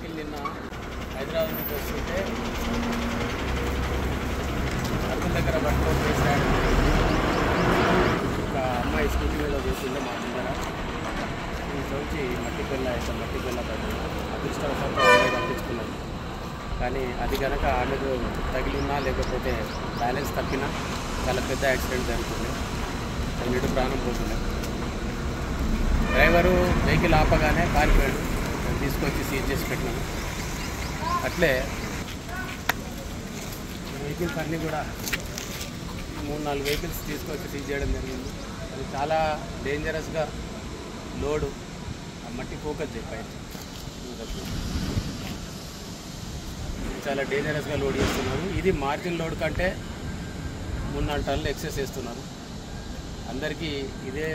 Vehicle నిన్న హైదరాబాద్ నుంచి వస్తుంటే అర్థం దగ్గర బండి చేశాడు. ఒక అమ్మాయి స్కూటీ మీద చేసిందే మా ముందర నుంచి మట్టి పిల్ల అదృష్టవశాత్తు అమ్మాయి పంపించుకున్నాను. కానీ అది కనుక ఆమెకు తగిలినా లేకపోతే బ్యాలెన్స్ తప్పినా చాలా పెద్ద యాక్సిడెంట్ జరుగుతుంది. నిండు ప్రాణం పోతుంది. డ్రైవరు వెహికల్ ఆపగానే పారిపోయాడు. నేను తీసుకొచ్చి సీజ్ చేసి పెట్టినాను. అట్లే వెహికల్స్ అన్నీ కూడా 3-4 వెహికల్స్ తీసుకొచ్చి సీజ్ చేయడం జరిగింది. అది చాలా డేంజరస్గా లోడు మట్టి ఫోకస్ చెప్పాయి. చాలా డేంజరస్గా లోడ్ చేస్తున్నారు. ఇది మార్జిన్ లోడ్ కంటే 3-4 టన్నులు ఎక్సెస్ చేస్తున్నారు. అందరికీ ఇదే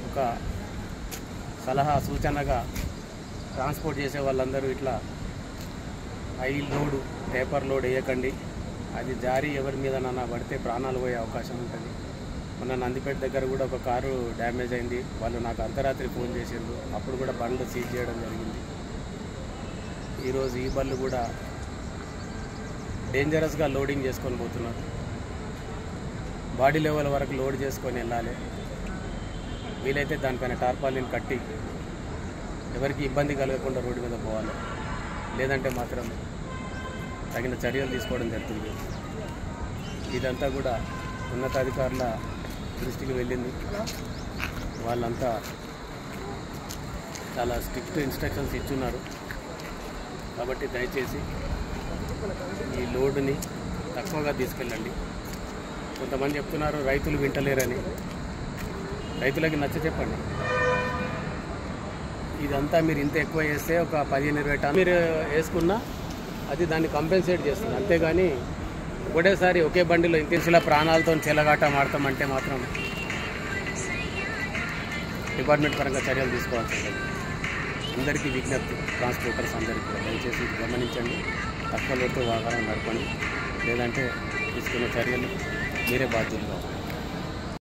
ఒక సలహా సూచనగా ట్రాన్స్పోర్ట్ చేసే వాళ్ళందరూ ఇట్లా హై లోడు పేపర్ లోడ్ వేయకండి. అది జారీ ఎవరి మీదనన్నా పడితే ప్రాణాలు పోయే అవకాశం ఉంటుంది. మొన్న నందిపేట దగ్గర కూడా ఒక కారు డ్యామేజ్ అయింది. వాళ్ళు నాకు అర్ధరాత్రి ఫోన్ చేసిండ్రు. అప్పుడు కూడా బండ్లు సీజ్ చేయడం జరిగింది. ఈరోజు ఈ బళ్ళు కూడా డేంజరస్గా లోడింగ్ చేసుకొని పోతున్నారు. బాడీ లెవెల్ వరకు లోడ్ చేసుకొని వెళ్ళాలి. వీలైతే దానిపైన టార్పాలిన్ కట్టి ఎవరికి ఇబ్బంది కలగకుండా రోడ్డు మీద పోవాలి. లేదంటే మాత్రం తగిన చర్యలు తీసుకోవడం జరుగుతుంది. ఇదంతా కూడా ఉన్నతాధికారుల దృష్టికి వెళ్ళింది. వాళ్ళంతా చాలా స్ట్రిక్ట్ ఇన్స్ట్రక్షన్స్ ఇచ్చున్నారు. కాబట్టి దయచేసి ఈ లోడుని తక్కువగా తీసుకెళ్ళండి. కొంతమంది చెప్తున్నారు రైతులు వింటలేరని. రైతులకి నచ్చ చెప్పండి. ఇదంతా మీరు ఇంత ఎక్కువ వేస్తే ఒక 15-20 టన్నులు మీరు వేసుకున్నా అది దాన్ని కంపెన్సేట్ చేస్తుంది. అంతేగాని ఒకటేసారి ఒకే బండిలో ఇంతలా ప్రాణాలతో చెలగాట మాడతామంటే మాత్రం డిపార్ట్మెంట్ పరంగా చర్యలు తీసుకోవాల్సి ఉంటుంది. అందరికీ విజ్ఞప్తి, ట్రాన్స్పోర్టర్స్ అందరికీ దయచేసి గమనించండి. తక్కువ లోటు వాహనం నడపండి. లేదంటే తీసుకునే చర్యలు మీరే బాధ్యులు కావాలి.